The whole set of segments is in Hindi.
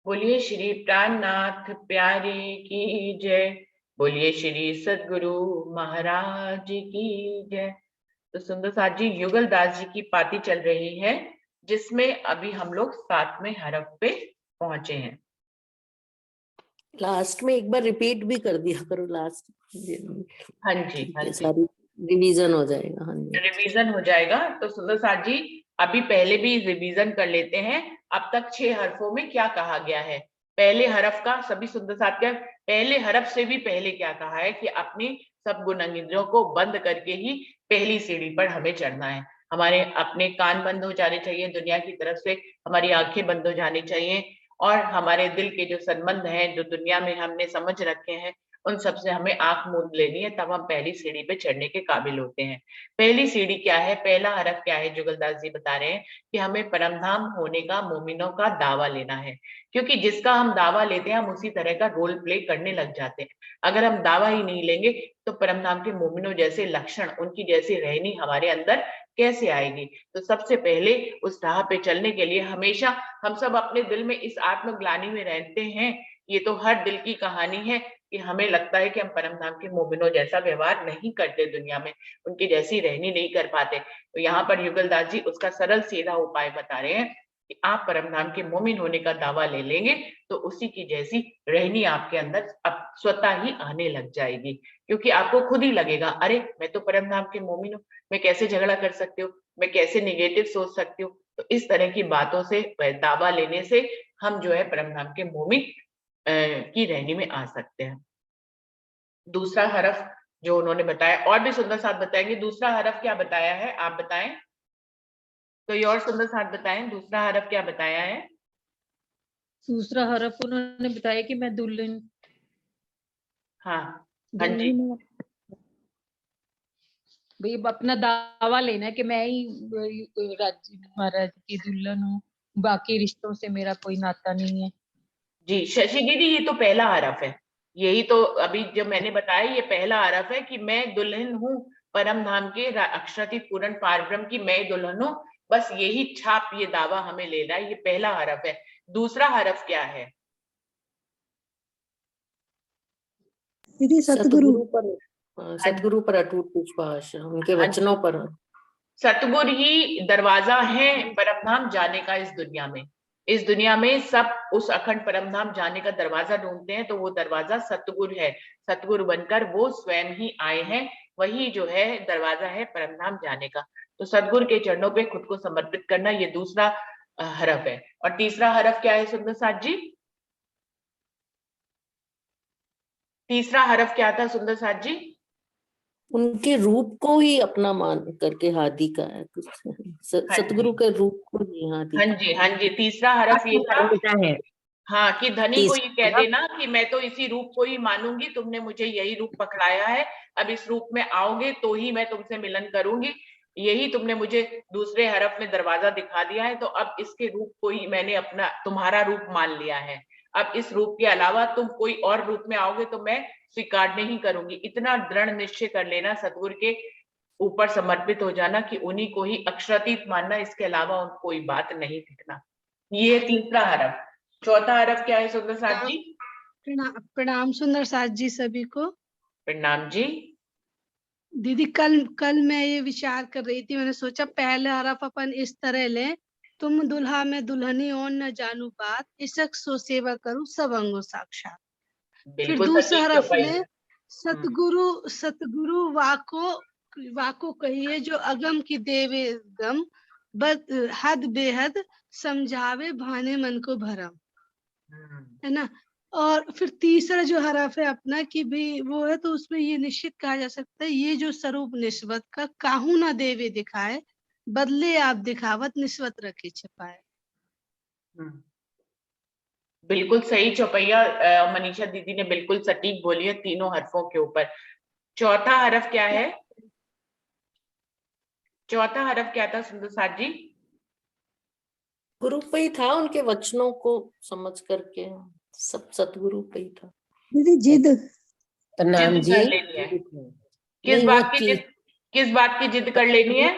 बोलिए श्री प्राणनाथ प्यारे की जय। बोलिए श्री सद्गुरु महाराज की जय। तो सुंदर साथ जी युगल दास जी की पाती चल रही है, जिसमें अभी हम लोग 7वें हरफ पे पहुंचे हैं। लास्ट में एक बार रिपीट भी कर दिया करो लास्ट। हाँ जी, ठीक हाँ है, जी, सारी रिवीजन हो जाएगा। हाँ जी, रिवीजन हो जाएगा। तो सुंदर साथ जी अभी पहले भी रिवीजन कर लेते हैं, अब तक 6 हरफों में क्या कहा गया है। पहले हरफ का सभी सुंदर साथ क्या, पहले हरफ से भी पहले क्या कहा है कि अपनी सब गुणांगिंद्रियों को बंद करके ही पहली सीढ़ी पर हमें चढ़ना है। हमारे अपने कान बंद हो जाने चाहिए दुनिया की तरफ से, हमारी आंखें बंद हो जानी चाहिए, और हमारे दिल के जो संबंध हैं जो दुनिया में हमने समझ रखे हैं उन सब से हमें आंख मूंद लेनी है, तब हम पहली सीढ़ी पे चढ़ने के काबिल होते हैं। पहली सीढ़ी क्या है, पहला हरफ क्या है, जुगलदास जी बता रहे हैं कि हमें परमधाम होने का मोमिनों का दावा लेना है। क्योंकि जिसका हम दावा लेते हैं हम उसी तरह का रोल प्ले करने लग जाते हैं। अगर हम दावा ही नहीं लेंगे तो परमधाम के मोमिनों जैसे लक्षण, उनकी जैसी रहनी हमारे अंदर कैसे आएगी। तो सबसे पहले उस राह पे चलने के लिए हमेशा हम सब अपने दिल में इस आत्मग्लानि में रहते हैं। ये तो हर दिल की कहानी है कि हमें लगता है कि हम परमधाम के मोमिनों जैसा व्यवहार नहीं करते दुनिया में, उनकी जैसी रहनी नहीं कर पाते। तो यहाँ पर युगलदास जी उसका सरल सीधा उपाय बता रहे हैं कि आप परमधाम के मोमिन होने का दावा ले लेंगे तो उसी की जैसी रहनी आपके अंदर अब स्वतः ही आने लग जाएगी। क्योंकि आपको खुद ही लगेगा, अरे मैं तो परमधाम के मोमिन हूँ, मैं कैसे झगड़ा कर सकती हूँ, मैं कैसे निगेटिव सोच सकती हूँ। तो इस तरह की बातों से, दावा लेने से हम जो है परमधाम के मोमिन की रहनी में आ सकते हैं। दूसरा हरफ जो उन्होंने बताया, और भी सुंदर साथ बताएंगे, दूसरा हरफ क्या बताया है आप बताएं, कोई और सुंदर साथ बताएं दूसरा हरफ क्या बताया है। दूसरा हरफ उन्होंने बताया कि मैं दुल्हन, हाँ हाँ जी, भाई अपना दावा लेना है कि मैं ही राज्य महाराज की दुल्हन हूँ, बाकी रिश्तों से मेरा कोई नाता नहीं है। जी शशि दीदी ये तो पहला हरफ है, यही तो अभी जो मैंने बताया ये पहला हरफ है कि मैं दुल्हन हूँ परम धाम के अक्षरातीत पूर्ण पारब्रह्म की मैं दुल्हन हूँ। बस यही छाप, ये दावा हमें लेना है, ये पहला हरफ है। दूसरा हरफ क्या है दीदी? सतगुरु। सतगुरु पर अटूट विश्वास, उनके हाँ वचनों पर। सतगुरु ही दरवाजा है परमधाम जाने का। इस दुनिया में सब उस अखंड परमधाम जाने का दरवाजा ढूंढते हैं, तो वो दरवाजा सतगुरु है। सतगुरु बनकर वो स्वयं ही आए हैं, वही जो है दरवाजा है परमधाम जाने का। तो सतगुरु के चरणों पे खुद को समर्पित करना, ये दूसरा हरफ है। और तीसरा हरफ क्या है सुंदर साथ जी, तीसरा हरफ क्या था सुंदर साथ जी? उनके रूप को ही अपना मान करके हादी का है कुछ। हाँ सतगुरु जी, के रूप को ही हादी हाँ का जी, हाँ जी, तीसरा हरफ ये था। है। हाँ कि धनी को ये कह तीसरा देना कि मैं तो इसी रूप को ही मानूंगी, तुमने मुझे यही रूप पकड़ाया है, अब इस रूप में आओगे तो ही मैं तुमसे मिलन करूंगी। यही तुमने मुझे दूसरे हरफ में दरवाजा दिखा दिया है, तो अब इसके रूप को ही मैंने अपना तुम्हारा रूप मान लिया है। अब इस रूप के अलावा तुम कोई और रूप में आओगे तो मैं स्वीकार नहीं करूंगी। इतना दृढ़ निश्चय कर लेना, सतगुरु के ऊपर समर्पित हो जाना कि उन्हीं को ही अक्षरातीत मानना, इसके अलावा उन कोई बात नहीं दिखना। ये तीसरा हरफ। चौथा हरफ क्या है सुंदर साथ जी? प्रणाम सुंदर साथ जी सभी को। प्रणाम जी। दीदी कल कल मैं ये विचार कर रही थी, मैंने सोचा पहले हरफ अपन इस तरह लें, तुम दुल्हा में दुल्हनी और न जानू बात, इसक सो सेवा करूं सब अंगो साक्षात। फिर बिल्कुल दूसरा सटीक हरफ चौपाई। लें, सतगुरु सतगुरु वाको वाको कहिए जो अगम की देवे गम, बद हद बेहद समझावे भाने मन को भरम, है ना। और फिर तीसरा जो हरफ है अपना कि भी वो है, तो उसमें ये निश्चित कहा जा सकता है, ये जो स्वरूप निस्बत का काहू ना देवे दिखाए, बदले आप दिखावत निस्बत रखे छिपाए। बिल्कुल सही चौपैया, मनीषा दीदी ने बिल्कुल सटीक बोली है तीनों हरफों के ऊपर। चौथा हरफ क्या है? चौथा हरफ क्या था सुंदर साथ जी? गुरु पे ही था, उनके वचनों को समझ करके सब सतगुरु पे ही था। दीदी जिद। जिद कर लेनी है। किस नहीं, वो बात की चीज जिद, किस बात की जिद कर लेनी है?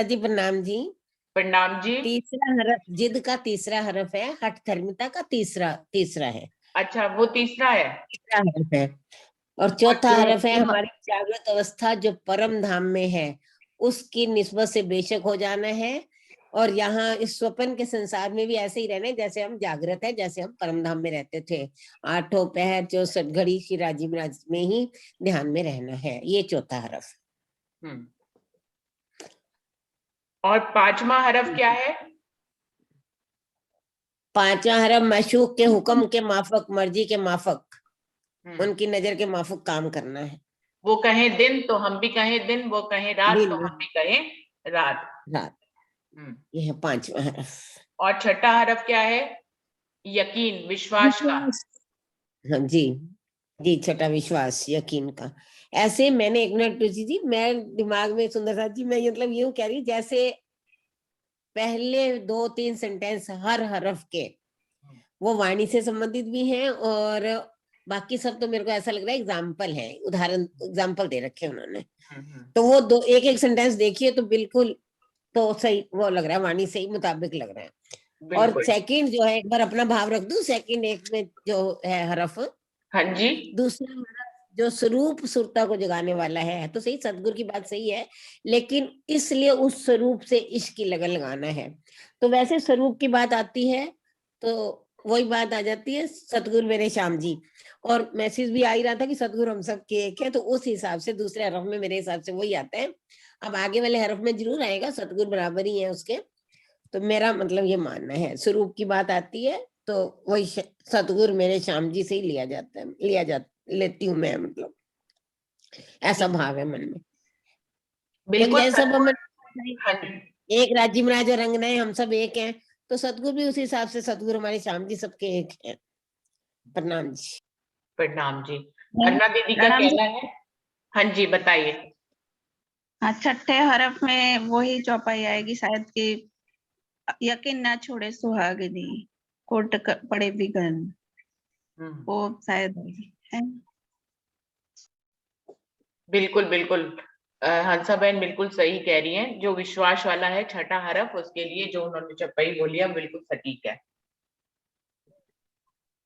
जी प्रणाम जी। प्रणाम जी। तीसरा हरफ जिद का तीसरा हरफ है, हठधर्मिता का तीसरा है, अच्छा, वो तीसरा है। तीसरा हरफ है। और चौथा और हरफ है ये हमारी जागृत अवस्था जो परम धाम में है, उसकी निस्बत से बेशक हो जाना है। और यहाँ इस स्वप्न के संसार में भी ऐसे ही रहना है जैसे हम जागृत है, जैसे हम परम धाम में रहते थे। 8 पहर 64 घड़ी की राजीव राज में ही ध्यान में रहना है, ये चौथा हरफ। और पांचवा हरफ क्या है? पांचवा हरफ मशूक के हुक्म के माफक, मर्जी के माफक, उनकी नजर के माफक काम करना है। वो कहें दिन तो हम भी कहें दिन, वो कहें रात दिन, तो हम भी कहें रात। रात, ये है पांचवा हरफ। और छठा हरफ क्या है? यकीन, विश्वास का। हाँ जी जी, छठा विश्वास, यकीन का। ऐसे मैंने एक मिनट रुचि जी, मैं दिमाग में सुंदर साथ जी, मैं मतलब यूं कह रही जैसे पहले 2-3 सेंटेंस हर हरफ के वो वाणी से संबंधित भी हैं, और बाकी सब तो मेरे को ऐसा लग रहा है एग्जाम्पल है, उदाहरण एग्जाम्पल दे रखे हैं उन्होंने। तो वो एक एक सेंटेंस देखिए तो बिल्कुल तो सही वो लग रहा है, वाणी से ही मुताबिक लग रहा है। और सेकंड जो है, एक बार अपना भाव रख दूं, सेकंड एक में जो है हरफ, हाँ जी, दूसरा हरफ जो स्वरूप सुरता को जगाने वाला है, तो सही सतगुरु की बात सही है, लेकिन इसलिए उस स्वरूप से इश्क की लगन लगाना है। तो वैसे स्वरूप की बात आती है तो वही बात आ जाती है, सतगुरु मेरे श्याम जी। और मैसेज भी आ ही रहा था कि सतगुरु हम सब के एक है, तो उस हिसाब से दूसरे हरफ में मेरे हिसाब से वही आता है। अब आगे वाले हरफ में जरूर आएगा, सतगुरु बराबर ही है उसके। तो मेरा मतलब ये मानना है, स्वरूप की बात आती है तो वही सतगुरु मेरे श्याम जी से ही लिया जाता है, लेती हूँ मैं, मतलब ऐसा भाव है मन में। बिल्कुल। जैसे सब हम हाँ जी, एक राज्य में राजा रंग नए, हम सब एक हैं, तो सतगुरु भी उस हिसाब से सतगुरु हमारे श्याम जी सबके एक हैं। प्रणाम जी। प्रणाम जी। अन्ना दीदी का कहना है। हाँ जी, बताइए। हाँ, छठे हरफ में वही चौपाई आएगी शायद कि यकीन ना छोड़े सुहागिनी, कोट पड़े बिगन, वो शायद है। बिल्कुल बिल्कुल, हंसा बहन बिल्कुल सही कह रही हैं। जो विश्वास वाला है छठा हरफ, उसके लिए जो उन्होंने चौपाई बोली है बिल्कुल सटीक है।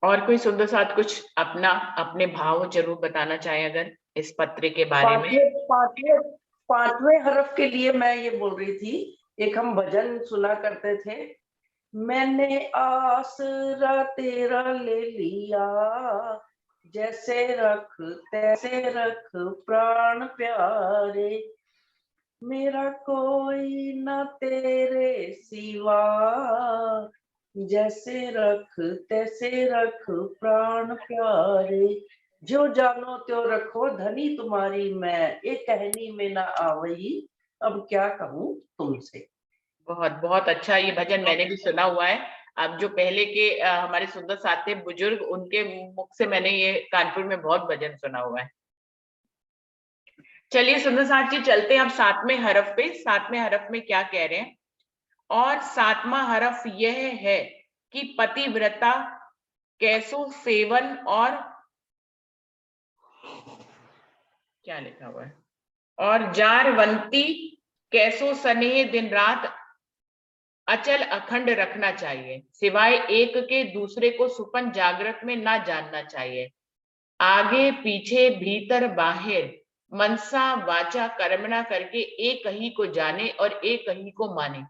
और कोई सुंदर साथ कुछ अपना अपने भाव जरूर बताना चाहे अगर इस पत्र के बारे में। पांचवें हरफ के लिए मैं ये बोल रही थी, एक हम भजन सुना करते थे, मैंने आसरा तेरा ले लिया, जैसे रख तैसे रख प्राण प्यारे, मेरा कोई न तेरे सिवा, जैसे रख तैसे रख प्राण प्यारे, जो जानो त्यो रखो धनी तुम्हारी मैं, एक कहनी में ना आवई, अब क्या कहूँ तुमसे। बहुत बहुत अच्छा, ये भजन मैंने भी सुना हुआ है। अब जो पहले के हमारे सुंदर साथ थे बुजुर्ग, उनके मुख से मैंने ये कानपुर में बहुत भजन सुना हुआ है। चलिए सुंदर साथ जी, चलते हैं अब 7वें हरफ पे। 7वें हरफ में क्या कह रहे हैं? और 7वां हरफ यह है कि पतिव्रता कैसो सेवन, और क्या लिखा हुआ है, और जारवंती कैसो स्नेह दिन रात अचल अखंड रखना चाहिए, सिवाय एक के दूसरे को सुपन जागृत में ना जानना चाहिए, आगे पीछे भीतर बाहर मनसा वाचा कर्मणा करके एक ही को जाने और एक ही को माने।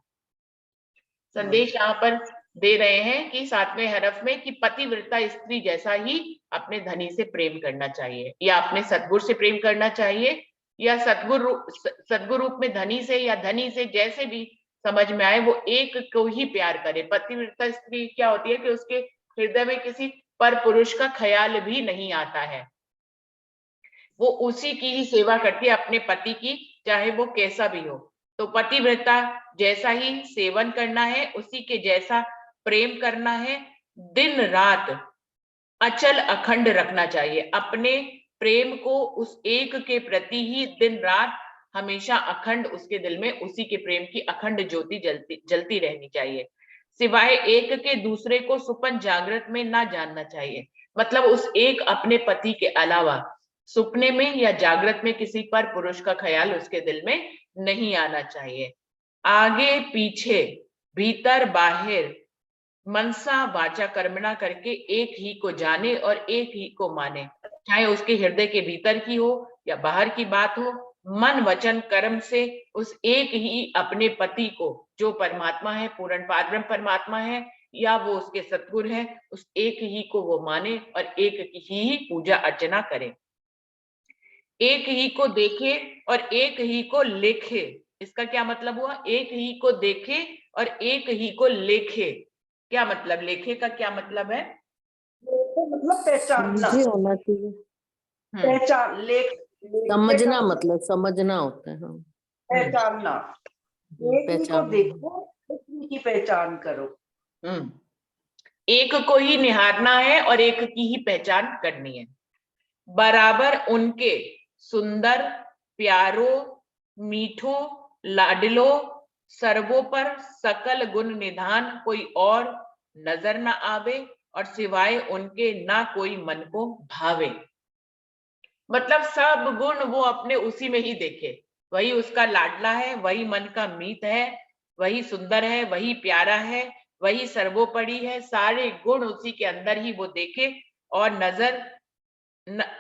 संदेश यहाँ पर दे रहे हैं कि 7वें हरफ में कि पतिव्रता स्त्री जैसा ही अपने धनी से प्रेम करना चाहिए, या अपने सतगुरु से प्रेम करना चाहिए, या सतगुरु रूप में धनी से, या धनी से, जैसे भी समझ में आए, वो एक को ही प्यार करे। पतिव्रता स्त्री क्या होती है कि उसके हृदय में किसी पर पुरुष का ख्याल भी नहीं आता है, वो उसी की ही सेवा करती है, अपने पति की, चाहे वो कैसा भी हो। तो पतिव्रता जैसा ही सेवन करना है, उसी के जैसा प्रेम करना है, दिन रात अचल अखंड रखना चाहिए। अपने प्रेम को उस एक के प्रति ही दिन रात हमेशा अखंड उसके दिल में उसी के प्रेम की अखंड ज्योति जलती रहनी चाहिए, सिवाय एक के दूसरे को सुपन जागृत में ना जानना चाहिए। मतलब उस एक अपने पति के अलावा सुपने में या जागृत में किसी पर पुरुष का ख्याल उसके दिल में नहीं आना चाहिए। आगे पीछे भीतर बाहर मनसा वाचा कर्मणा करके एक ही को जाने और एक ही को माने, चाहे उसके हृदय के भीतर की हो या बाहर की बात हो, मन वचन कर्म से उस एक ही अपने पति को, जो परमात्मा है, पूर्ण पारब्रह्म परमात्मा है या वो उसके सतगुरु है, उस एक ही को वो माने और एक की ही पूजा अर्चना करे। एक ही को देखे और एक ही को लेखे। इसका क्या मतलब हुआ? एक ही को देखे और एक ही को लेखे। क्या मतलब? लेखे का क्या मतलब है? तो मतलब पहचानना, मुझे होना चाहिए, पहचान, लेख समझना, का मतलब समझना होता है। हाँ, पहचानना। एक ही को पहचान। देखो, एक ही की पहचान करो। एक को ही निहारना है और एक की ही पहचान करनी है। बराबर उनके सुंदर, प्यारो, मीठो, लाडलो, सर्वों पर सकल गुण निधान कोई और नजर न आवे और सिवाय उनके ना कोई मन को भावे। मतलब सब गुण वो अपने उसी में ही देखे, वही उसका लाडला है, वही मन का मीत है, वही सुंदर है, वही प्यारा है, वही सर्वोपरि है। सारे गुण उसी के अंदर ही वो देखे और नजर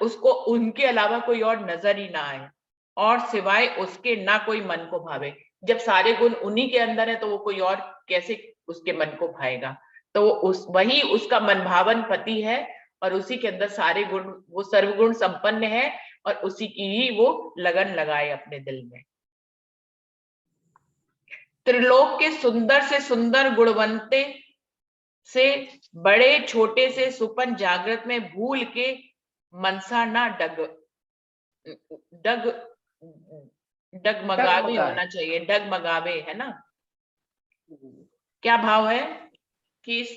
उसको उनके अलावा कोई और नजर ही ना आए और सिवाय उसके ना कोई मन को भावे। जब सारे गुण उन्हीं के अंदर है तो वो कोई और कैसे उसके मन को भाएगा? तो वही उसका मन भावन पति है और उसी के अंदर सारे गुण, वो सर्वगुण संपन्न है और उसी की ही वो लगन लगाए अपने दिल में। त्रिलोक के सुंदर से सुंदर गुणवंते से बड़े छोटे से सुपन जागृत में भूल के मनसा ना डगमगावे होना चाहिए, डगमगावे, है ना? क्या भाव है कि इस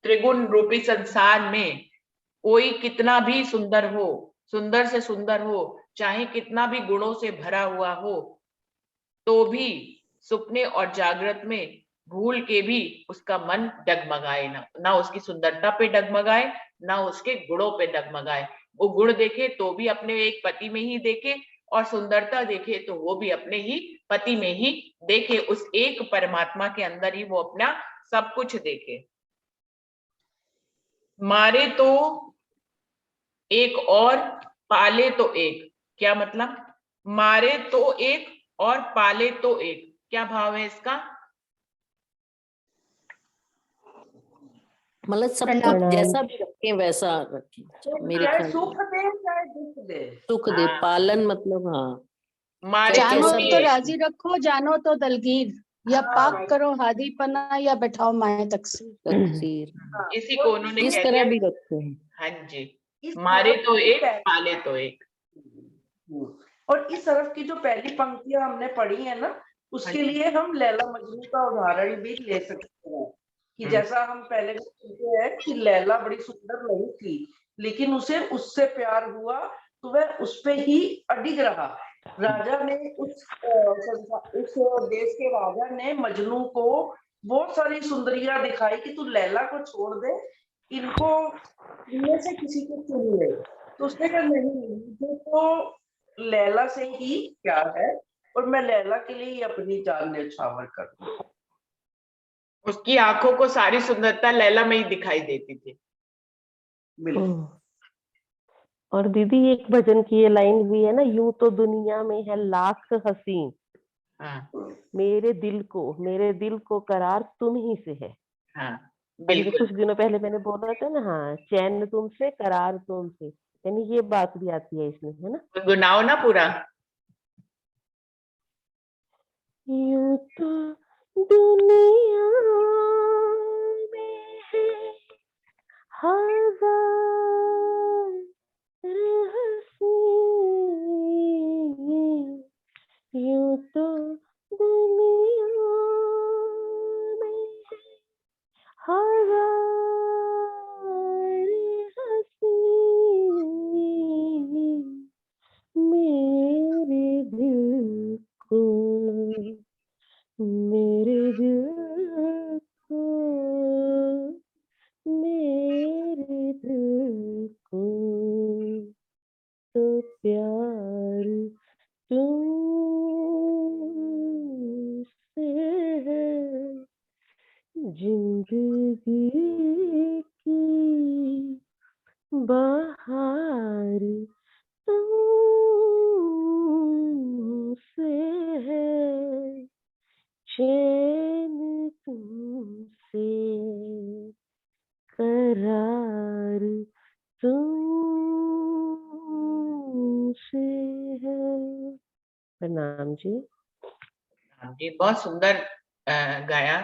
त्रिगुण रूपी संसार में कोई कितना भी सुंदर हो, सुंदर से सुंदर हो, चाहे कितना भी गुणों से भरा हुआ हो, तो भी सुपने और जागृत में भूल के भी उसका मन डगमगाए ना उसकी सुंदरता पे डगमगाए, ना उसके गुणों पे डगमगाए। वो गुण देखे तो भी अपने एक पति में ही देखे और सुंदरता देखे तो वो भी अपने ही पति में ही देखे। उस एक परमात्मा के अंदर ही वो अपना सब कुछ देखे। मारे तो एक और पाले तो एक। क्या मतलब? मारे तो एक और पाले तो एक। क्या भाव है इसका? मतलब सब कुछ जैसा भी रखें वैसा रखें, मेरे चाहे ख्याल सुख में। दे चाहे दुख दे। सुख दे, पालन मतलब, हाँ, मारे चाहे जानो कैसा तो भी राजी रखो, जानो तो दलगीर, या पाक करो हादी पना या बैठाओ माए तकसीर। तकसीर, इसी को उन्होंने किस कह तरह दिया। भी रखते हैं। हाँ जी, इस मारे तरफ तो की एक पाले तो एक। और इस तरफ की जो पहली पंक्तियां हमने पढ़ी है ना, उसके लिए हम लैला मजनू का उदाहरण भी ले सकते हैं कि जैसा हम पहले भी सुनते हैं कि लैला बड़ी सुंदर नहीं थी, लेकिन उसे उससे प्यार हुआ तो वह उस पे ही अडिग रहा। राजा ने उस देश के राजा ने मजनू को बहुत सारी सुंदरियां दिखाई कि तू लैला को छोड़ दे, इनको इनमें से किसी को चुन ले। तो उसने कहा नहीं, मुझे तो लैला से ही प्यार है और मैं लैला के लिए ही अपनी जान न्यौछावर करूंगा। उसकी आंखों को सारी सुंदरता लैला में ही दिखाई देती थी। और दीदी एक भजन की ये लाइन भी है ना, यूं तो दुनिया में है लाख हसीन, मेरे दिल को करार तुम ही से है। अभी बिल्कुल। कुछ दिनों पहले मैंने बोला था ना, हाँ, चैन तुमसे करार तुमसे, यानी ये बात भी आती है इसमें, है ना? गुनाओ ना पूरा। यूं तो दुनिया में है हजार हसीन, यूं तो दुनिया में है हजार हसीन, मेरे दिल जिंदगी की बहार तुमसे है, चैन तुमसे, करार तुमसे है। प्रणाम जी। जी बहुत सुंदर गाया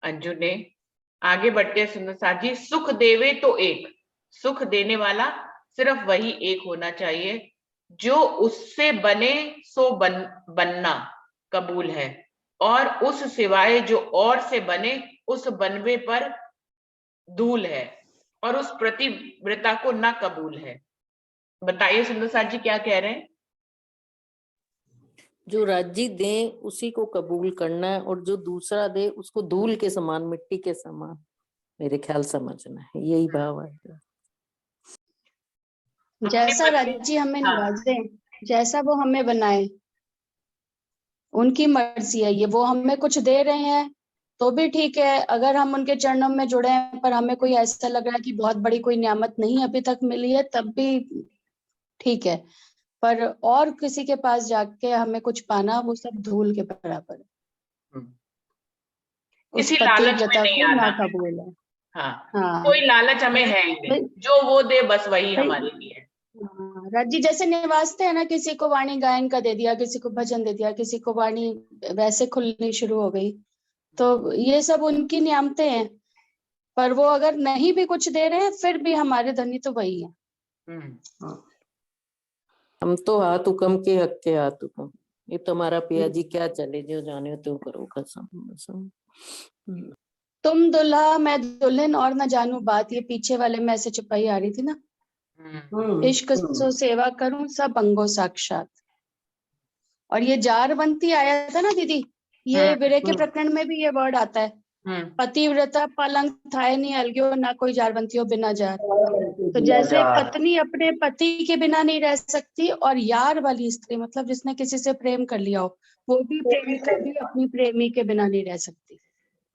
अंजू ने। आगे बढ़ते हैं सुंदर साथ जी। सुख देवे तो एक, सुख देने वाला सिर्फ वही एक होना चाहिए, जो उससे बने सो बनना कबूल है, और उस सिवाय जो और से बने उस बनवे पर धूल है, और उस प्रतिव्रता को ना कबूल है। बताइए सुंदर साथ जी क्या कह रहे हैं? जो राज्य दे उसी को कबूल करना है, और जो दूसरा दे उसको धूल के समान, मिट्टी के समान मेरे ख्याल समझना है, यही भाव है। जैसा राज्य हमें नवाजे, जैसा वो हमें बनाए, उनकी मर्जी है ये। वो हमें कुछ दे रहे हैं तो भी ठीक है, अगर हम उनके चरणों में जुड़े हैं पर हमें कोई ऐसा लग रहा है कि बहुत बड़ी कोई नियामत नहीं अभी तक मिली है, तब भी ठीक है। पर और किसी के पास जाके हमें कुछ पाना, वो सब धूल के बराबर है। उस किसी लालच में पतिव्रता नहीं को आना ना है। कबूल है। हाँ, कोई लालच हमें है ही नहीं, जो वो दे बस वही हमारे लिए है। राज्य जैसे निवासते हैं ना, किसी को वाणी गायन का दे दिया, किसी को भजन दे दिया, किसी को वाणी वैसे खुलनी शुरू हो गई, तो ये सब उनकी नियामतें हैं। पर वो अगर नहीं भी कुछ दे रहे हैं फिर भी हमारे धनी तो वही है। हम तो हाथ हुकम के हक के हाथ हुकम, ये तुम्हारा पिया जी क्या चले, जो जाने तो करो कसम। तुम दुल्हा मैं दुल्हन और न जानू बात, ये पीछे वाले में ऐसे चुपाई आ रही थी ना। इश्क सो सेवा करूं सब अंगो साक्षात। और ये जारवंती आया था ना दीदी, ये विरह के प्रकरण में भी ये वर्ड आता है। पतिव्रता पलंग थाए नहीं अलग्यो, ना कोई जारवंतियों बिना जार। तो जैसे पत्नी अपने पति के बिना नहीं रह सकती, और यार वाली स्त्री मतलब जिसने किसी से प्रेम कर लिया हो, वो भी प्रेमिका भी अपनी प्रेमी के बिना नहीं रह सकती।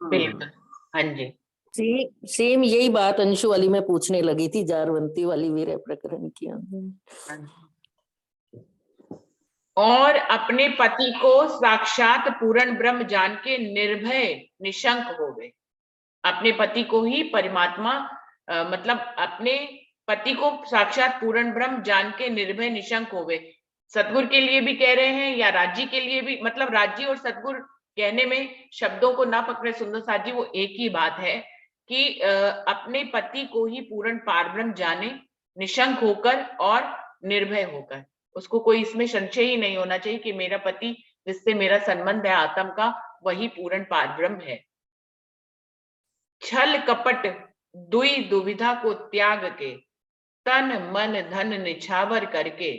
बिल्कुल, हाँ जी। सेम यही बात अंशु वाली में पूछने लगी थी, जारवंती वाली वीर प्रकरण की। और अपने पति को साक्षात पूर्ण ब्रह्म जान के निर्भय निशंक होवे। अपने पति को ही परमात्मा मतलब अपने पति को साक्षात पूर्ण ब्रह्म जान के निर्भय निशंक होवे। सतगुरु के लिए भी कह रहे हैं या राज्य के लिए भी, मतलब राज्य और सतगुरु कहने में शब्दों को ना पकड़े सुंदर साथ जी, वो एक ही बात है कि अपने पति को ही पूर्ण पारब्रह्म जाने, निशंक होकर और निर्भय होकर। उसको कोई इसमें संशय ही नहीं होना चाहिए कि मेरा पति जिससे मेरा संबंध है आत्म का, वही पूर्ण पारब्रह्म है। छल कपट दुई दुविधा को त्याग के, तन मन धन निछावर करके,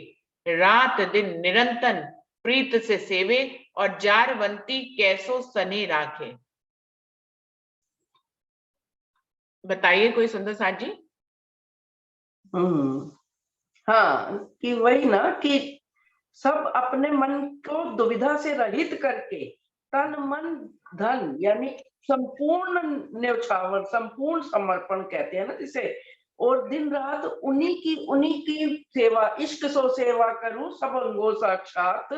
रात दिन निरंतर प्रीत से सेवे, और जारवंती कैसो सने राखे। बताइए कोई सुंदर साथ जी। हाँ, कि वही ना कि सब अपने मन को दुविधा से रहित करके, तन मन धन यानी संपूर्ण न्यौछावर, संपूर्ण समर्पण कहते हैं ना जिसे, और दिन रात उन्हीं की सेवा, इश्क सो सेवा करूं सब अंगो साक्षात।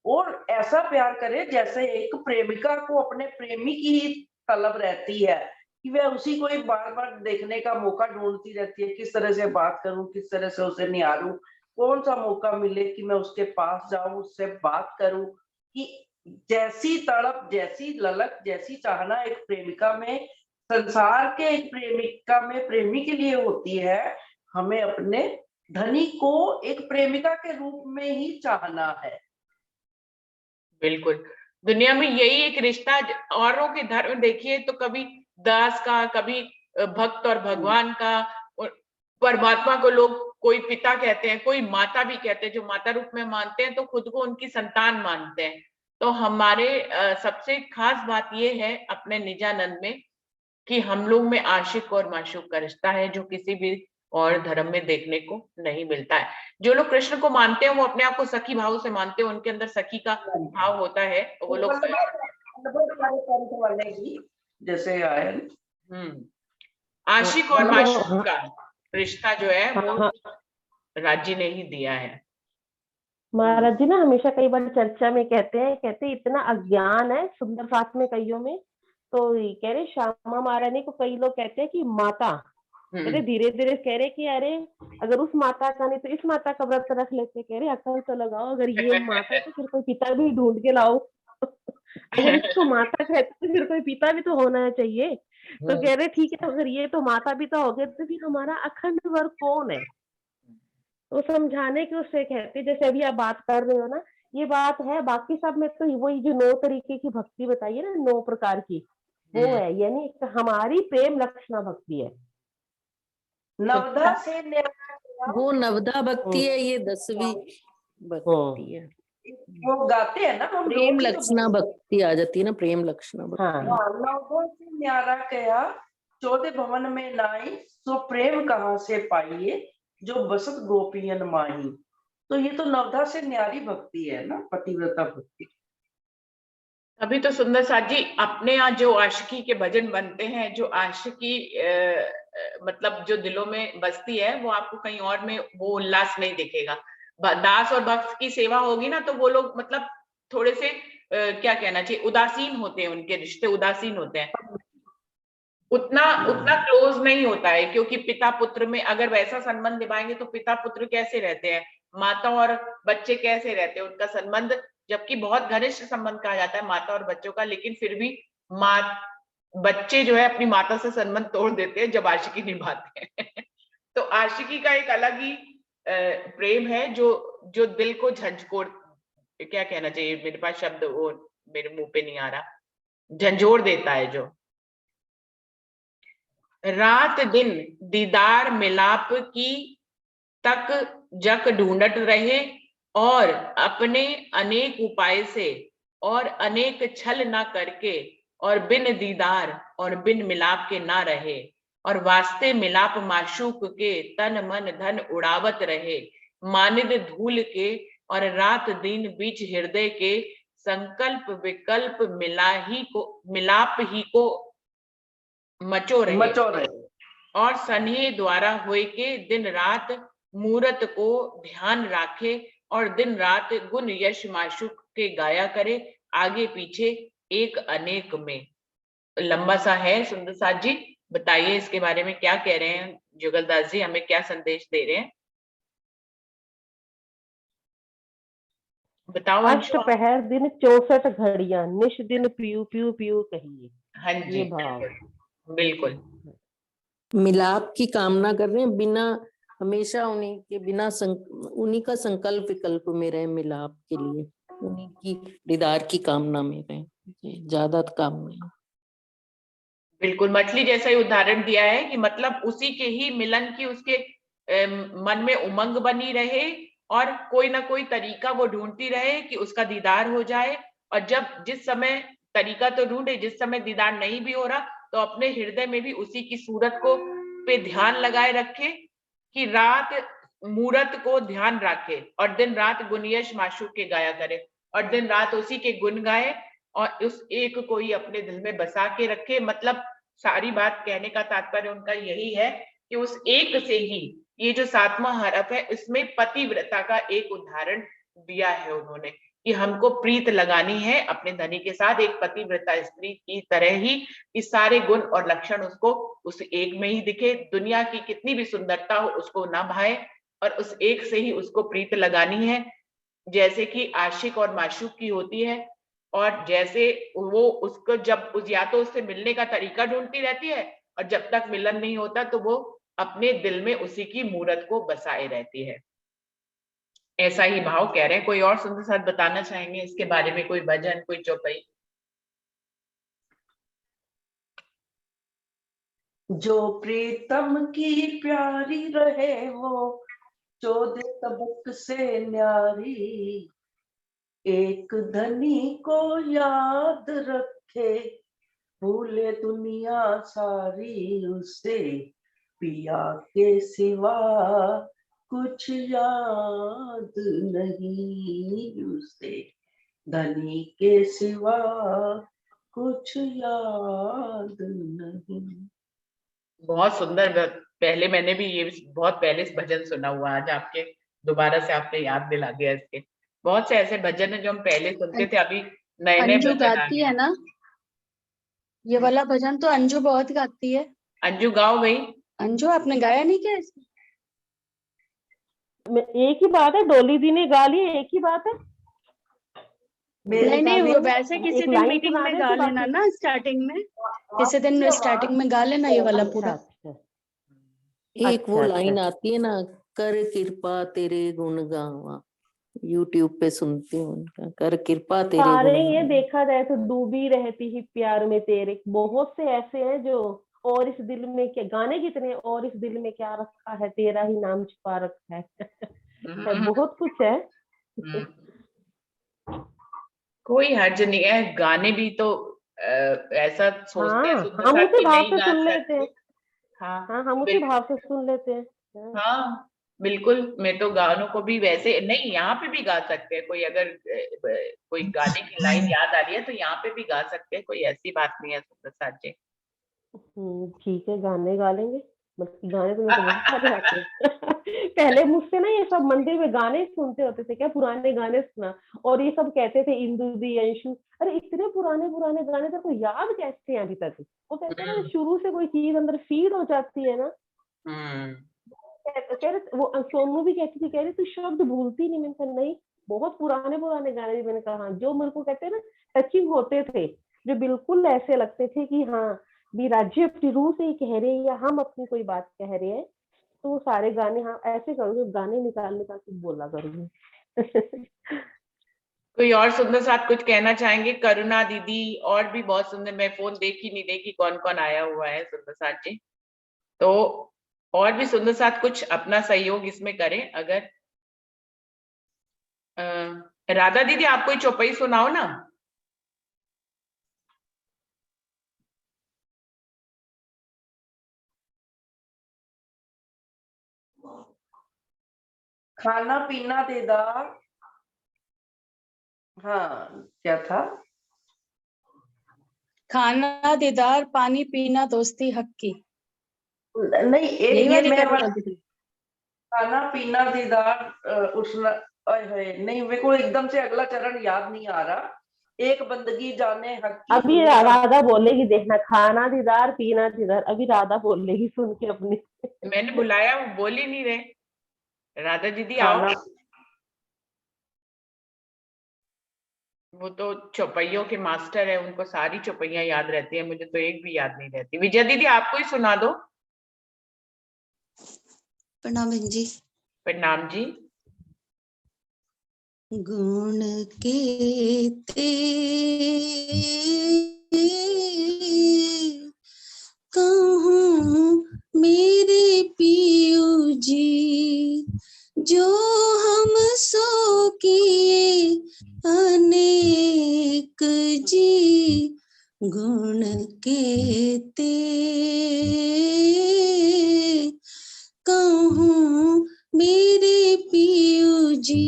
और ऐसा प्यार करे जैसे एक प्रेमिका को अपने प्रेमी की ही तलब रहती है, कि वह उसी को एक बार बार देखने का मौका ढूंढती रहती है, किस तरह से बात करूं, किस तरह से उसे निहारूं, कौन सा मौका मिले कि मैं उसके पास जाऊं, उससे बात करूं। कि जैसी तड़प, जैसी ललक, जैसी चाहना एक प्रेमिका में, संसार के एक प्रेमिका में प्रेमी के लिए होती है, हमें अपने धनी को एक प्रेमिका के रूप में ही चाहना है। बिल्कुल, दुनिया में यही एक रिश्ता। औरों के धर्म देखिए तो कभी दास का, कभी भक्त और भगवान का, और परमात्मा को लोग कोई पिता कहते हैं, कोई माता भी कहते हैं, जो माता रूप में मानते हैं तो खुद को उनकी संतान मानते हैं। तो हमारे सबसे खास बात ये है अपने निजानंद में कि हम लोग में आशिक और माशूक का रिश्ता है, जो किसी भी और धर्म में देखने को नहीं मिलता है। जो लोग कृष्ण को मानते हैं वो अपने आप को सखी भाव से मानते हैं, उनके अंदर सखी का भाव होता है, वो लोग जैसे आया। आशिक और हाँ, माशूक हाँ, का रिश्ता जो है वो हाँ, राज जी ने ही दिया है। महाराज जी ना हमेशा कई बार चर्चा में कहते इतना अज्ञान है सुंदर साथ में कईयों में। तो ये कह रहे श्यामा महारानी को कई लोग कहते हैं कि माता, कहते धीरे धीरे कह रहे कि अरे अगर उस माता का नहीं तो इस माता का व्रत रख लेते। कह रहे अकल तो लगाओ, अगर ये माता है तो फिर कोई पिता भी ढूंढ के लाओ। अगर इसको माता कहते तो फिर कोई पिता भी तो होना चाहिए। तो कह रहे ठीक है, अगर ये तो माता पिता हो गए तो फिर हमारा अखंड व्रत कौन है। तो समझाने के उससे कहते जैसे अभी आप बात कर रहे हो ना, ये बात है। बाकी सब में तो वही जो 9 तरीके की भक्ति बताई है ना, 9 प्रकार की, वो है। यानी हमारी प्रेम लक्षणा भक्ति है। नवदा से न्यारा वो नवदा भक्ति है, ये 10वीं भक्ति है। वो गाते हैं ना हम प्रेम लोग भी तो लक्षणा भक्ति आ जाती है ना, प्रेम लक्षणा भक्ति। हाँ, नवदा से न्यारा कया 14 भवन में नाई, सो प्रेम कहाँ से पाइए जो बसत गोपियन माही। तो ये तो नवदा से न्यारी भक्ति है ना, पतिव्रता भक्ति। अभी तो सुंदर साथ जी अपने यहाँ जो आशिकी के भजन बनते हैं, जो आशिकी मतलब जो दिलों में बसती है, वो आपको कहीं और में वो उल्लास नहीं दिखेगा। दास और भक्त की सेवा होगी ना तो वो लोग मतलब थोड़े से क्या कहना चाहिए, उदासीन होते हैं, उनके रिश्ते उदासीन होते हैं, उतना क्लोज नहीं होता है। क्योंकि पिता पुत्र में अगर वैसा संबंध निभाएंगे तो पिता पुत्र कैसे रहते हैं, माता और बच्चे कैसे रहते हैं, उनका संबंध जबकि बहुत घनिष्ठ संबंध कहा जाता है माता और बच्चों का, लेकिन फिर भी बच्चे जो है अपनी माता से संबंध तोड़ देते हैं जब आशिकी निभाते हैं। तो आशिकी का एक अलग ही प्रेम है जो दिल को झंझोड़, क्या कहना चाहिए, मेरे पास शब्द वो मेरे मुंह पे नहीं आ रहा, झंझोड़ देता है। जो रात दिन दीदार मिलाप की तक जक ढूंढत रहे, और अपने अनेक उपाय से और अनेक छल ना करके, और बिन दीदार और बिन मिलाप के ना रहे, और वास्ते मिलाप माशूक के तन मन धन उड़ावत रहे, मानिद धूल के और रात दिन बीच हृदय के, संकल्प विकल्प मिलाप ही को मचो रहे, और सन्हे द्वारा होय के दिन रात मूरत को ध्यान राखे, और दिन रात गुण यश माशुक के गाया करे, आगे पीछे एक अनेक में। लंबा सा है सुंदर साथ जी, बताइए इसके बारे में क्या कह रहे हैं जुगलदास जी, हमें क्या संदेश दे रहे हैं, बताओ। अष्टपहर दिन 64 घड़ियां, निश दिन पियू पियू पियू कहिए। हाँ जी, ये भाव बिल्कुल मिलाप की कामना कर रहे हैं, बिना हमेशा उन्हीं के बिना उन्हीं का संकल्प विकल्प में रहे, मिलाप के लिए उन्हीं की दीदार की कामना में रहे, ज्यादा काम नहीं। बिल्कुल मछली जैसा ही उदाहरण दिया है कि मतलब उसी के ही मिलन की उसके मन में उमंग बनी रहे, और कोई ना कोई तरीका वो ढूंढती रहे कि उसका दीदार हो जाए। और जब जिस समय तरीका तो ढूंढे, जिस समय दीदार नहीं भी हो रहा तो अपने हृदय में भी उसी की सूरत को पे ध्यान लगाए रखे, कि रात मूरत को ध्यान रखे और दिन रात गुणयश माशूक के गाया करे, और दिन रात उसी के गुण गाए, और उस एक को ही अपने दिल में बसा के रखे। मतलब सारी बात कहने का तात्पर्य उनका यही है कि उस एक से ही ये जो 7वां हरफ है इसमें पतिव्रता का एक उदाहरण दिया है उन्होंने, कि हमको प्रीत लगानी है अपने धनी के साथ, एक पतिव्रता स्त्री की तरह ही इस सारे गुण और लक्षण उसको उस एक में ही दिखे, दुनिया की कितनी भी सुंदरता हो उसको ना भाए, और उस एक से ही उसको प्रीत लगानी है, जैसे कि आशिक और माशूक की होती है। और जैसे वो उसको जब उस या तो उससे मिलने का तरीका ढूंढती रहती है, और जब तक मिलन नहीं होता तो वो अपने दिल में उसी की मूरत को बसाए रहती है। ऐसा ही भाव कह रहे हैं। कोई और सुंदर साथ बताना चाहेंगे इसके बारे में, कोई भजन, कोई चौपाई? जो प्रीतम की प्यारी रहे वो 14 तबक से न्यारी, एक धनी को याद रखे भूले दुनिया सारी, उसे पिया के सिवा कुछ याद नहीं, उसे धनी के सिवा कुछ याद नहीं। बहुत सुंदर। पहले मैंने भी ये बहुत पहले से भजन सुना हुआ, आज आपके दोबारा से आपने याद दिला दिया इसके। बहुत से ऐसे भजन है जो हम पहले सुनते थे, अभी नए नए अंजू भजन आ गाती गए। है ना ये वाला भजन, तो अंजू बहुत गाती है। अंजू गाओ भाई। अंजू आपने गाया नहीं क्या इसमें? एक ही बात है, डोली दी ने गा लिया, एक ही बात है। नहीं नहीं, वो वैसे किसी एक दिन लाइन मीटिंग सुना में दे गा तो लेना बाकी। ना, स्टार्टिंग में किसी दिन स्टार्टिंग में गा लेना ये वाला पूरा। अच्छा एक वो अच्छा, लाइन अच्छा। आती है ना, कर कृपा तेरे गुण गावा, यूट्यूब पे सुनती हूँ उनका, कर कृपा तेरे सारे गुण ये गावा। देखा जाए तो डूबी रहती ही प्यार में तेरे, बहुत से ऐसे हैं जो और इस दिल में क्या, गाने कितने, और इस दिल में क्या रखा है, तेरा ही नाम छुपा रखा है बहुत कुछ है। कोई हर्ज नहीं है, गाने भी तो ऐसा सोचते हैं हाँ, सुंदर हम साथ उसी की भाव नहीं से गा सुन लेते हैं। सकते। हाँ हाँ, हम उसी भाव से सुन लेते हैं। हाँ। हाँ बिल्कुल। मैं तो गानों को भी वैसे नहीं, यहाँ पे भी गा सकते हैं, कोई अगर कोई गाने की लाइन याद आ रही है तो यहाँ पे भी गा सकते हैं, कोई ऐसी बात नहीं है सुंदर साथ जी। ठीक है, गाने गा लेंगे, मतलब गाने तो मेरे को बहुत सारे आते हैं पहले मुझसे ना ये सब मंदिर में गाने सुनते होते थे, क्या पुराने गाने सुना, और ये सब कहते थे इंदु दी अंशु, अरे इतने पुराने पुराने गाने तेरे को याद कैसे हैं अभी तक। वो कहते हैं ना, शुरू से कोई चीज अंदर फीड हो जाती है ना। कह रहे वो सोनू भी कहती थी, कह रही तू शब्द भूलती नहीं। मैंने कहा नहीं, बहुत पुराने पुराने गाने भी मैंने कहा जो मेरे को कहते हैं ना टचिंग होते थे, जो बिल्कुल ऐसे लगते थे कि हाँ भी राज्य अपनी रूह से ही कह रहे हैं या हम अपनी कोई बात कह रहे हैं, तो वो सारे गाने हाँ ऐसे करूँगी, गाने निकाल निकाल के बोला करूँगी कोई और सुंदर साथ कुछ कहना चाहेंगे? करुणा दीदी और भी बहुत सुंदर, मैं फोन देखी नहीं देखी कौन कौन आया हुआ है सुंदर साथ जी, तो और भी सुंदर साथ कुछ अपना सहयोग इसमें करें अगर। राधा दीदी आप कोई चौपाई सुनाओ ना। खाना पीना देदार, हाँ क्या था? खाना दीदार पानी पीना दोस्ती हक की, नहीं यही ये वाली मैं करुणा दीदी। खाना पीना दीदार उष्ण, नहीं मेरे को एकदम से अगला चरण याद नहीं आ रहा। एक बंदगी जाने हक की अभी दुनिया। राधा बोलेगी, देखना, खाना दीदार पीना दीदार, अभी राधा बोलेगी, सुन के अपनी मैंने बुलाया, वो बोल ही नहीं रहे। राधा दीदी आओ। खाना वो तो चौपाइयों के मास्टर है, उनको सारी चौपाइयां याद रहती है, मुझे तो एक भी याद नहीं रहती। विजय दीदी आपको ही सुना दो। प्रणाम बहन जी। प्रणाम जी। गुण केते कहूँ मेरे पियो जी, जो हम सो किए अनेक जी, गुण केते कहूँ मेरे पियो जी,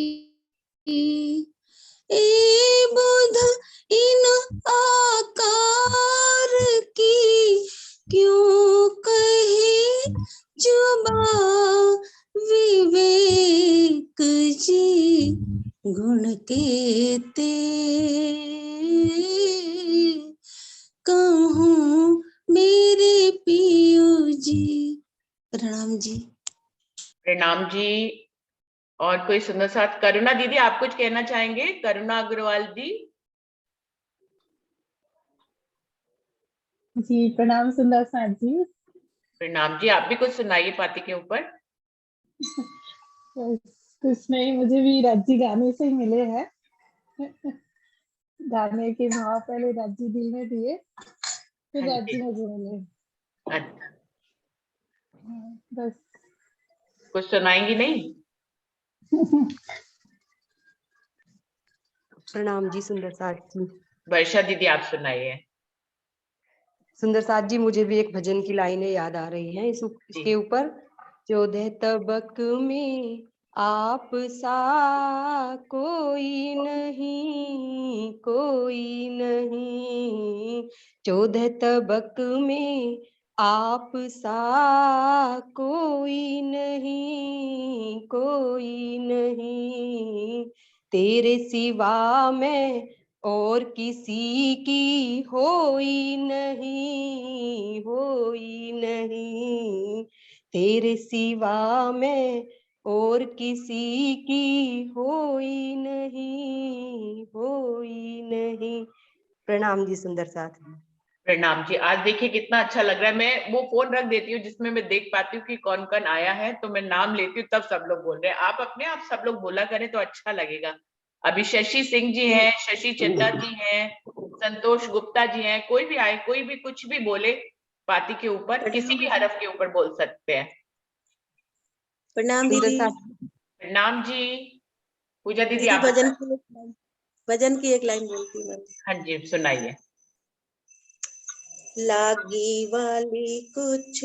ए बुध इन आकार की क्यों कहे जुबा विवेक जी, गुण केते कहूँ मेरे पियो जी। प्रणाम जी। प्रणाम जी। और कोई सुंदर साथ? करुणा दीदी आप कुछ कहना चाहेंगे? करुणा अग्रवाल जी। जी प्रणाम सुंदर साथ जी। प्रणाम जी। आप भी कुछ सुनाइए पाती के ऊपर। कुछ नहीं, मुझे भी राज्य गाने से ही मिले हैं गाने के भाव पहले राज्य दिल में दिए, फिर राज्य मुझे मिले। अच्छा, बस कुछ सुनाएंगी नहीं? प्रणाम जी सुंदर साथ जी। वर्षा दीदी आप सुनाइए। सुंदर साथ जी, मुझे भी एक भजन की लाइनें याद आ रही हैं इसके ऊपर। 14 तबक में आप सा कोई नहीं, कोई नहीं, 14 तबक में आप सा कोई नहीं, कोई नहीं, तेरे सिवा मैं और किसी की होई नहीं, होई नहीं, तेरे सिवा मैं और किसी की होई नहीं, होई नहीं। प्रणाम जी सुंदर साथ। प्रणाम जी। आज देखिए कितना अच्छा लग रहा है। मैं वो फोन रख देती हूँ जिसमें मैं देख पाती हूँ कि कौन कौन आया है, तो मैं नाम लेती हूँ, तब सब लोग बोल रहे हैं। आप अपने आप सब लोग बोला करें तो अच्छा लगेगा। अभी शशि सिंह जी हैं, शशि चंदा जी हैं, संतोष गुप्ता जी हैं, कोई भी आए, कोई भी कुछ भी बोले पाती के ऊपर, किसी भी हरफ के ऊपर बोल सकते हैं। प्रणाम दीदी। प्रणाम जी। पूजा दीदी आप भजन की एक लाइन बोलती हूँ मैं। हाँ जी सुनाइए। लागी वाली कुछ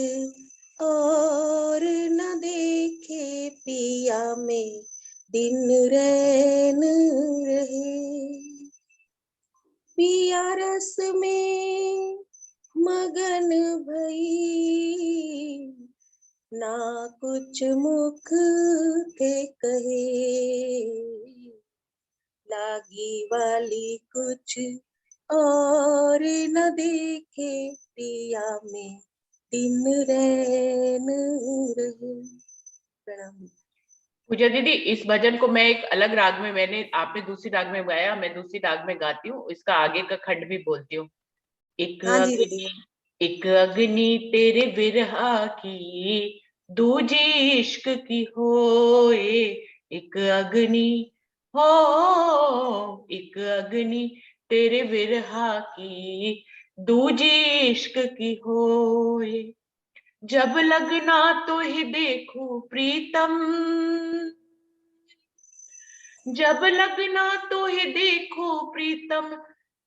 और न देखे पिया में दिन रैन रहे, पिया रस में मगन भई, ना कुछ मुख के कहे, लागी वाली कुछ और न देखे पिया में दिन रैन रहे। प्रणाम। पूजा दीदी, इस भजन को मैं एक अलग राग में, मैंने आपने दूसरी राग में गाया, मैं दूसरी राग में गाती हूँ, इसका आगे का खंड भी बोलती हूँ। एक हाँ जी अग्नि, दीदी। एक अग्नि तेरे विरहा की, दूजी इश्क की होए, एक अग्नि हो, एक अग्नि तेरे विरहा की, दूजी इश्क की होए, जब लगना तो ही देखूं प्रीतम, जब लगना तो ही देखो प्रीतम,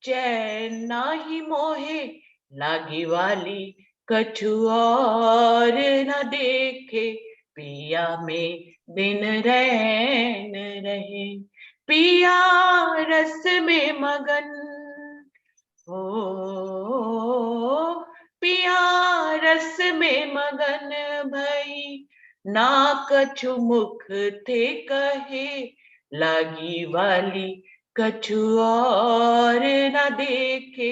चैन ना ही मोहे, लागी वाली कछु और न देखे, पिया में दिन रैन रहे, पिया रस में मगन हो, पिया रस में मगन भई, ना कछु मुख थे कहे, लागी वाली कछु और न देखे,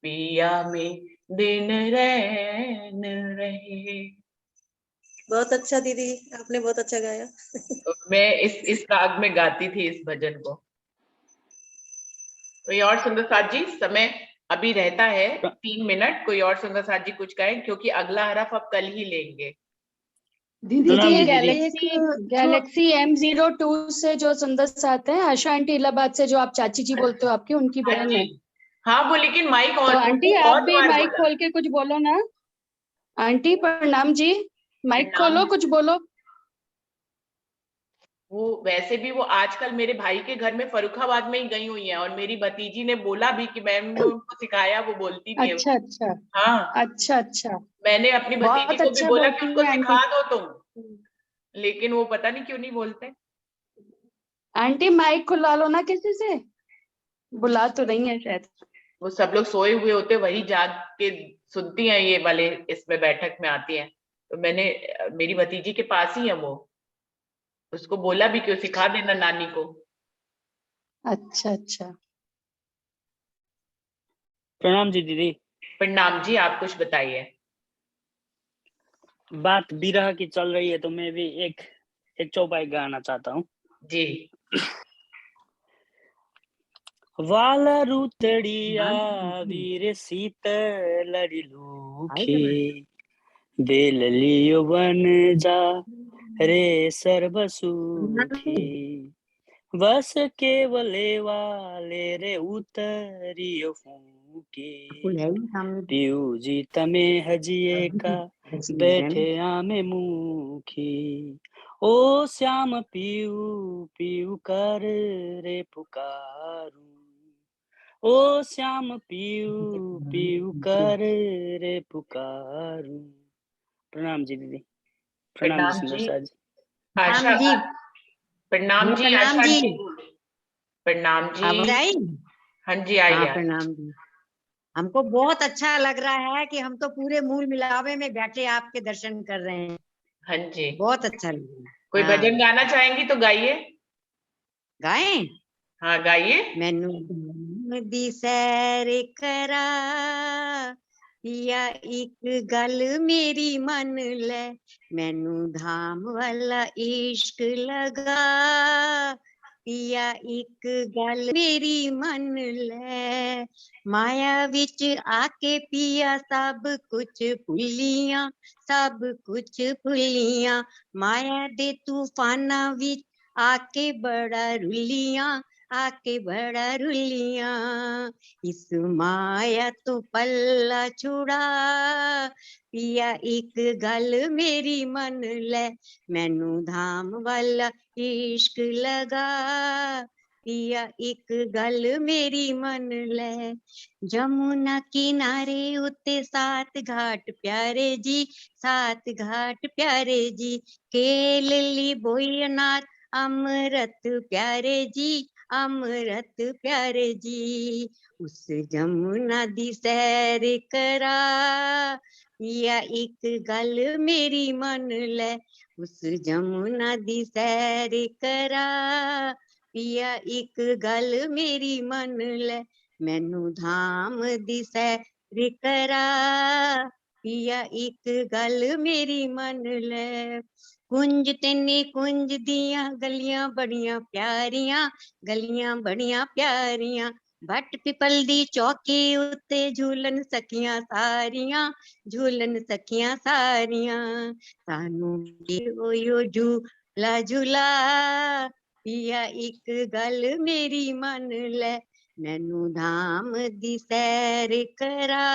पिया में दिन रैन रहे। बहुत अच्छा दीदी, आपने बहुत अच्छा गाया। मैं इस राग में गाती थी इस भजन को। कोई और सुंदर साथ जी, समय अभी रहता है 3 मिनट, कोई और सुंदर साथ जी कुछ कहें, क्योंकि अगला हरफ अब कल ही लेंगे। दीदी ये गैलेक्सी M02 से जो सुंदर साथ है, आशा आंटी इलाहाबाद से, जो आप चाची जी बोलते हो, आपकी उनकी बहन है। हाँ वो, लेकिन माइक ऑन, तो आंटी आप बहुत भी बार माइक बोला। खोल के कुछ बोलो ना। आंटी प्रणाम जी, माइक खोलो, कुछ बोलो। वो वैसे भी वो आजकल मेरे भाई के घर में फर्रुखाबाद में ही गई हुई है, और मेरी भतीजी ने बोला भी कि मैंने उनको सिखाया, वो बोलती भी है। अच्छा अच्छा। हाँ अच्छा अच्छा। मैंने अपनी भतीजी बहुत को भी अच्छा बोला कि बोलती उसको है सिखा आंटी। दो तुम, लेकिन वो पता नहीं क्यों नहीं बोलते। आंटी माइक खुलवा लो ना किसी से, बुला तो नहीं है शायद। वो सब लोग सोए हुए होते, वही जाग के सुनती हैं ये वाले, इसमें बैठक में आती हैं। तो मैंने, मेरी भतीजी के पास ही है वो, उसको बोला भी कि वो सिखा देना नानी को। अच्छा अच्छा। प्रणाम जी दीदी। प्रणाम जी, आप कुछ बताइए। बात विरह की चल रही है, तो मैं भी एक चौपाई गाना चाहता हूँ जी। वाला रूतड़िया वीर शीतलड़ी लूखी, बेल लियो बन जा रे सर्वसुखी, बस केवले वाले रे उतरियो फूके, पियू जी तमे हजिए का बैठे आमे मुखी, ओ श्याम पियू पियू कर रे पुकारू, ओ श्याम पियू पियू कर रे पुकारू। प्रणाम जी दीदी। प्रणाम जी सुंदर साथ जी। आशा, प्रणाम जी, प्रणाम आशा जी। जी। प्रणाम आवाज जी। आई? हाँ जी, आई हाँ है। प्रणाम जी। हमको बहुत अच्छा लग रहा है कि हम तो पूरे मूल मिलावे में बैठे आपके दर्शन कर रहे हैं। हाँ जी। बहुत अच्छा लग रहा है। कोई हाँ। भजन गाना चाहेंगी तो गाइए। गाएं? हाँ गाइए। मैनू धाम दी सैर करा या एक गल मेरी मन ले, मैनू धाम वाला इश्क लगा या एक गल मेरी मन ले, माया विच आके पिया सब कुछ भुलियां, सब कुछ भुलियां, माया दे तूफाना विच आके बड़ा रुलियां, आके बड़ा रुलियां, इस माया तो पल्ला छुड़ा पिया एक गल मेरी मन ले, मैनू धाम वाला इश्क लगा पिया एक गल मेरी मन ले, जमुना किनारे उत्ते सात घाट प्यारे जी, सात घाट प्यारे जी, केलली बोयनाथ अमृत प्यारे जी, अमृत प्यारे जी, उस जमुना दी सैर करा या एक गल मेरी मन ले, उस जमुना दी सैर करा पिया एक गल मेरी मन ले, मैनू धाम दी सैर करा पिया एक गल मेरी मन ले, कुंज तेने कुंज दियां गलियां बड़ियां प्यारियां, गलियां बड़ियां प्यारियां, भट पिपल दी चौकी उत्ते झूलन सखियां सारियां, झूलन सखियां सारियां, सानू ओयो झूला झूला पिया एक गल मेरी मन ले, मैनू धाम दी सैर करा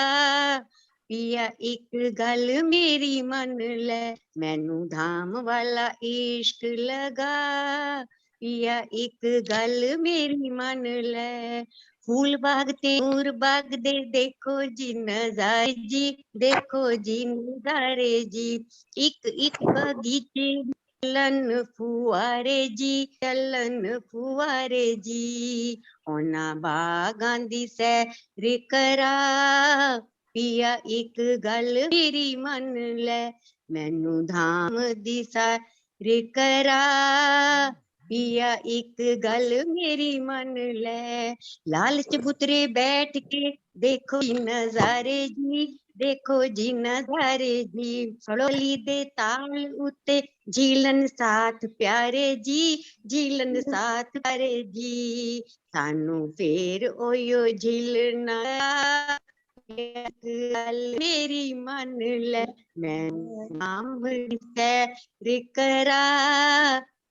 पिया एक गल मेरी मन ले, मैनू धाम वाला इश्क लगा पिया एक गल मेरी मन ले, फूल बाग ते नूर बाग दे देखो जी नजारे जी, देखो जी नजारे जी, एक बगीचे चलन फुआरे जी, चलन फुआरे जी, ओना बागां दी सैर करा पिया एक गल मेरी मन ले, मैनू धाम दी सैर करा पिया एक गल मेरी मन ले, लाल चबूतरे बैठ के देखो जी नजारे जी, देखो जी नजारे जी, सड़ोली दे ताल उते झीलन साथ प्यारे जी, झीलन साथ प्यारे जी, सानू फेर ओयो झीलना गल मेरी मन ले, मैं नाम सैर करा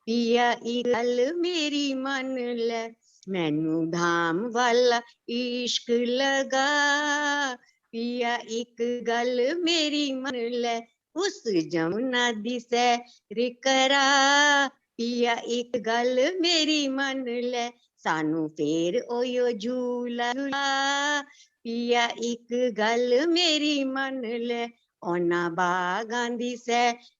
पिया एक गल मेरी मन ले, मैनू धाम वाला इश्क लगा पिया एक गल मेरी मन ले, उस जमुना दी सैर करा पिया एक गल मेरी मन ले, सानू फेर ओयो झूला झूला पिया एक गल मेरी मन ले, ओना बागां दी सैर